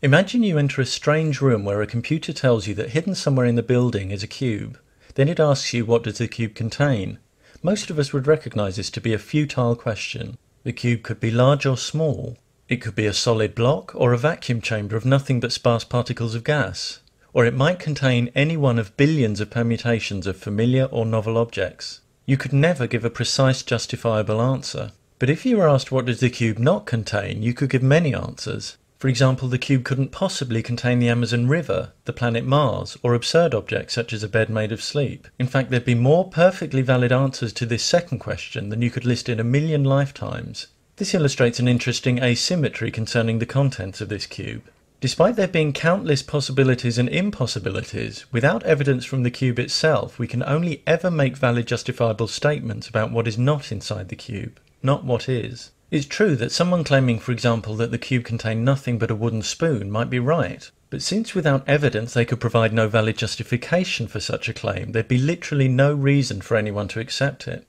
Imagine you enter a strange room where a computer tells you that hidden somewhere in the building is a cube. Then it asks you, what does the cube contain? Most of us would recognize this to be a futile question. The cube could be large or small. It could be a solid block or a vacuum chamber of nothing but sparse particles of gas. Or it might contain any one of billions of permutations of familiar or novel objects. You could never give a precise, justifiable answer. But if you were asked what does the cube not contain, you could give many answers. For example, the cube couldn't possibly contain the Amazon River, the planet Mars, or absurd objects such as a bed made of sleep. In fact, there'd be more perfectly valid answers to this second question than you could list in a million lifetimes. This illustrates an interesting asymmetry concerning the contents of this cube. Despite there being countless possibilities and impossibilities, without evidence from the cube itself, we can only ever make valid justifiable statements about what is not inside the cube, not what is. It's true that someone claiming, for example, that the cube contained nothing but a wooden spoon might be right, but since without evidence they could provide no valid justification for such a claim, there'd be literally no reason for anyone to accept it.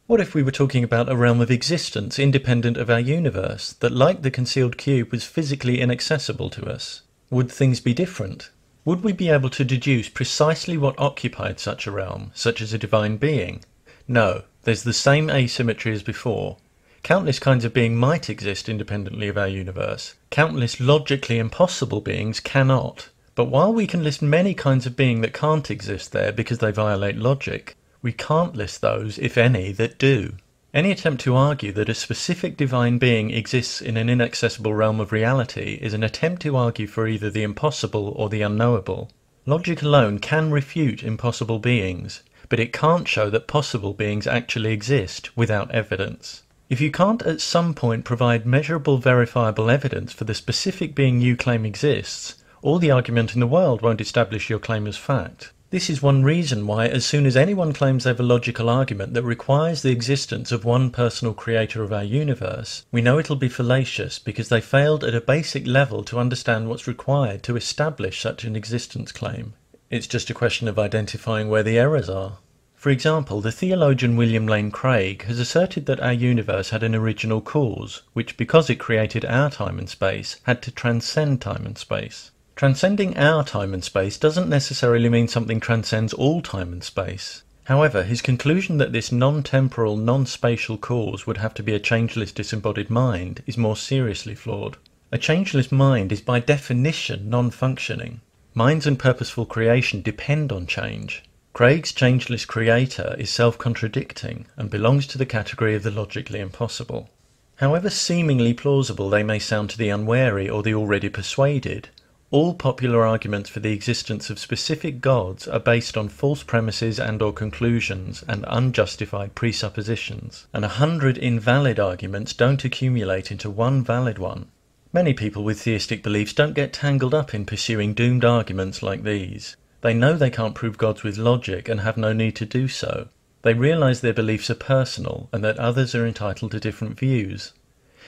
What if we were talking about a realm of existence independent of our universe, that like the concealed cube was physically inaccessible to us? Would things be different? Would we be able to deduce precisely what occupied such a realm, such as a divine being? No, there's the same asymmetry as before. Countless kinds of being might exist independently of our universe. Countless logically impossible beings cannot. But while we can list many kinds of being that can't exist there because they violate logic, we can't list those, if any, that do. Any attempt to argue that a specific divine being exists in an inaccessible realm of reality is an attempt to argue for either the impossible or the unknowable. Logic alone can refute impossible beings, but it can't show that possible beings actually exist without evidence. If you can't at some point provide measurable, verifiable evidence for the specific being you claim exists, all the argument in the world won't establish your claim as fact. This is one reason why as soon as anyone claims they have a logical argument that requires the existence of one personal creator of our universe, we know it'll be fallacious because they failed at a basic level to understand what's required to establish such an existence claim. It's just a question of identifying where the errors are. For example, the theologian William Lane Craig has asserted that our universe had an original cause, which because it created our time and space, had to transcend time and space. Transcending our time and space doesn't necessarily mean something transcends all time and space. However, his conclusion that this non-temporal, non-spatial cause would have to be a changeless disembodied mind is more seriously flawed. A changeless mind is by definition non-functioning. Minds and purposeful creation depend on change. Craig's changeless creator is self-contradicting and belongs to the category of the logically impossible. However seemingly plausible they may sound to the unwary or the already persuaded, all popular arguments for the existence of specific gods are based on false premises and or conclusions and unjustified presuppositions, and 100 invalid arguments don't accumulate into one valid one. Many people with theistic beliefs don't get tangled up in pursuing doomed arguments like these. They know they can't prove gods with logic and have no need to do so. They realize their beliefs are personal and that others are entitled to different views.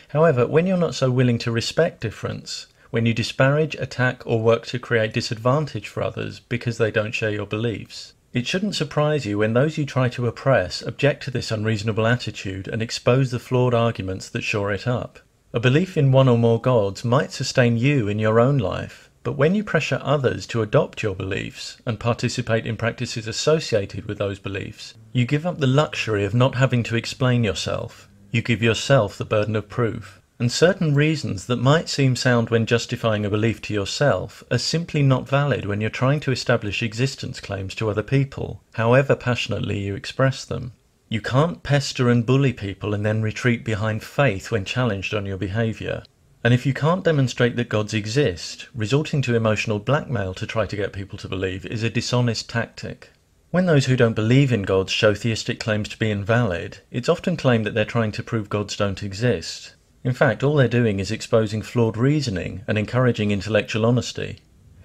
However, when you're not so willing to respect difference, when you disparage, attack, or work to create disadvantage for others because they don't share your beliefs, it shouldn't surprise you when those you try to oppress object to this unreasonable attitude and expose the flawed arguments that shore it up. A belief in one or more gods might sustain you in your own life, but when you pressure others to adopt your beliefs and participate in practices associated with those beliefs, you give up the luxury of not having to explain yourself. You give yourself the burden of proof. And certain reasons that might seem sound when justifying a belief to yourself are simply not valid when you're trying to establish existence claims to other people, however passionately you express them. You can't pester and bully people and then retreat behind faith when challenged on your behaviour. And if you can't demonstrate that gods exist, resorting to emotional blackmail to try to get people to believe is a dishonest tactic. When those who don't believe in gods show theistic claims to be invalid, it's often claimed that they're trying to prove gods don't exist. In fact, all they're doing is exposing flawed reasoning and encouraging intellectual honesty.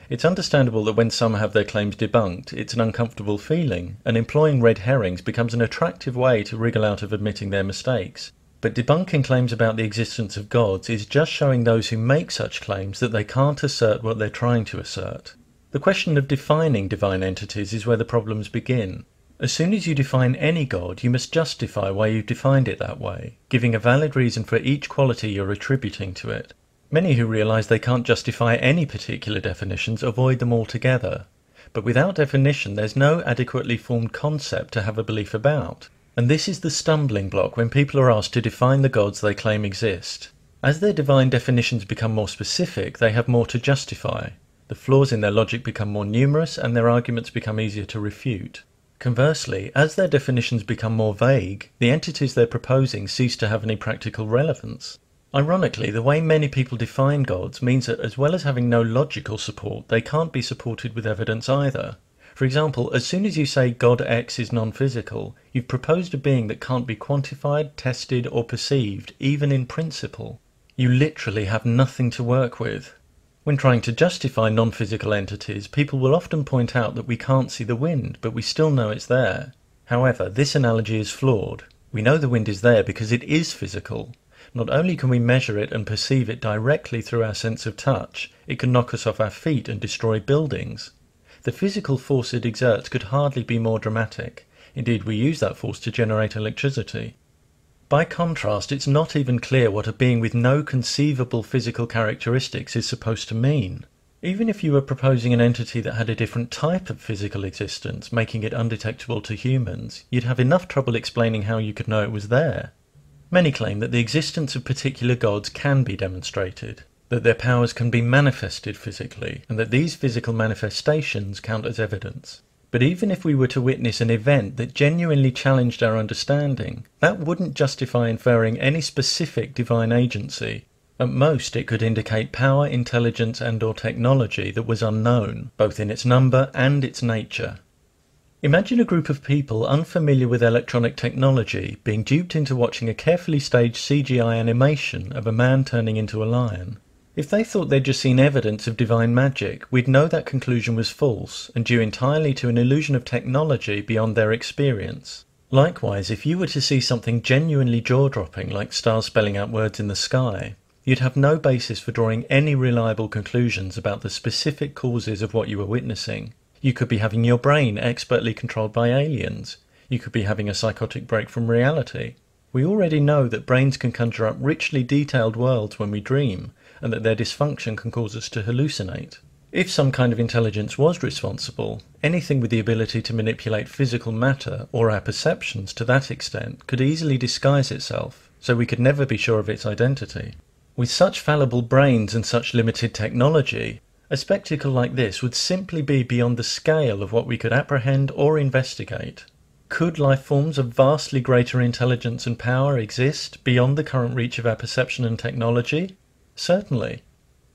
It's understandable that when some have their claims debunked, it's an uncomfortable feeling, and employing red herrings becomes an attractive way to wriggle out of admitting their mistakes. But debunking claims about the existence of gods is just showing those who make such claims that they can't assert what they're trying to assert. The question of defining divine entities is where the problems begin. As soon as you define any god, you must justify why you've defined it that way, giving a valid reason for each quality you're attributing to it. Many who realise they can't justify any particular definitions avoid them altogether. But without definition, there's no adequately formed concept to have a belief about. And this is the stumbling block when people are asked to define the gods they claim exist. As their divine definitions become more specific, they have more to justify. The flaws in their logic become more numerous and their arguments become easier to refute. Conversely, as their definitions become more vague, the entities they're proposing cease to have any practical relevance. Ironically, the way many people define gods means that as well as having no logical support, they can't be supported with evidence either. For example, as soon as you say God X is non-physical, you've proposed a being that can't be quantified, tested, or perceived, even in principle. You literally have nothing to work with. When trying to justify non-physical entities, people will often point out that we can't see the wind, but we still know it's there. However, this analogy is flawed. We know the wind is there because it is physical. Not only can we measure it and perceive it directly through our sense of touch, it can knock us off our feet and destroy buildings. The physical force it exerts could hardly be more dramatic. Indeed, we use that force to generate electricity. By contrast, it's not even clear what a being with no conceivable physical characteristics is supposed to mean. Even if you were proposing an entity that had a different type of physical existence, making it undetectable to humans, you'd have enough trouble explaining how you could know it was there. Many claim that the existence of particular gods can be demonstrated, that their powers can be manifested physically, and that these physical manifestations count as evidence. But even if we were to witness an event that genuinely challenged our understanding, that wouldn't justify inferring any specific divine agency. At most, it could indicate power, intelligence, and/or technology that was unknown, both in its number and its nature. Imagine a group of people unfamiliar with electronic technology being duped into watching a carefully staged CGI animation of a man turning into a lion. If they thought they'd just seen evidence of divine magic, we'd know that conclusion was false and due entirely to an illusion of technology beyond their experience. Likewise, if you were to see something genuinely jaw-dropping like stars spelling out words in the sky, you'd have no basis for drawing any reliable conclusions about the specific causes of what you were witnessing. You could be having your brain expertly controlled by aliens. You could be having a psychotic break from reality. We already know that brains can conjure up richly detailed worlds when we dream, and that their dysfunction can cause us to hallucinate. If some kind of intelligence was responsible, anything with the ability to manipulate physical matter or our perceptions to that extent could easily disguise itself, so we could never be sure of its identity. With such fallible brains and such limited technology, a spectacle like this would simply be beyond the scale of what we could apprehend or investigate. Could life forms of vastly greater intelligence and power exist beyond the current reach of our perception and technology? Certainly.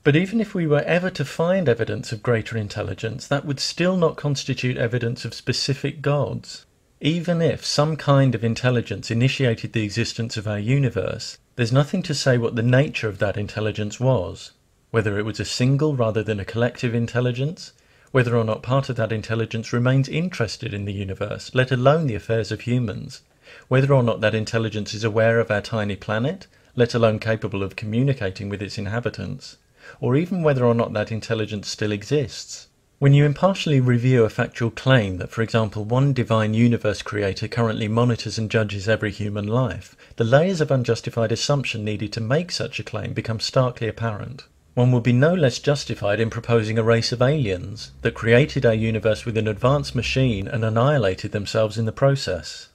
But even if we were ever to find evidence of greater intelligence, that would still not constitute evidence of specific gods. Even if some kind of intelligence initiated the existence of our universe, there's nothing to say what the nature of that intelligence was. Whether it was a single rather than a collective intelligence, whether or not part of that intelligence remains interested in the universe, let alone the affairs of humans, whether or not that intelligence is aware of our tiny planet, let alone capable of communicating with its inhabitants, or even whether or not that intelligence still exists. When you impartially review a factual claim that, for example, one divine universe creator currently monitors and judges every human life, the layers of unjustified assumption needed to make such a claim become starkly apparent. One would be no less justified in proposing a race of aliens that created our universe with an advanced machine and annihilated themselves in the process.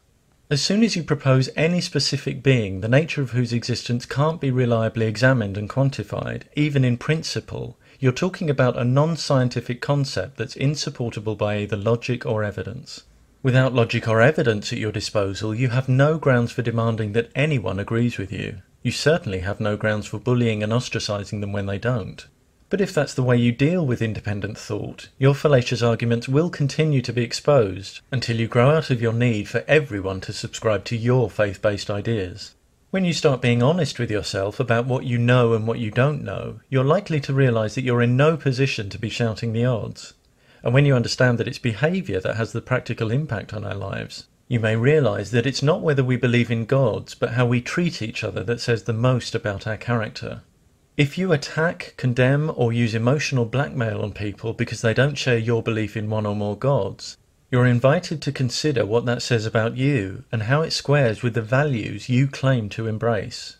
As soon as you propose any specific being, the nature of whose existence can't be reliably examined and quantified, even in principle, you're talking about a non-scientific concept that's insupportable by either logic or evidence. Without logic or evidence at your disposal, you have no grounds for demanding that anyone agrees with you. You certainly have no grounds for bullying and ostracizing them when they don't. But if that's the way you deal with independent thought, your fallacious arguments will continue to be exposed until you grow out of your need for everyone to subscribe to your faith-based ideas. When you start being honest with yourself about what you know and what you don't know, you're likely to realize that you're in no position to be shouting the odds. And when you understand that it's behavior that has the practical impact on our lives, you may realize that it's not whether we believe in gods, but how we treat each other that says the most about our character. If you attack, condemn, or use emotional blackmail on people because they don't share your belief in one or more gods, you're invited to consider what that says about you and how it squares with the values you claim to embrace.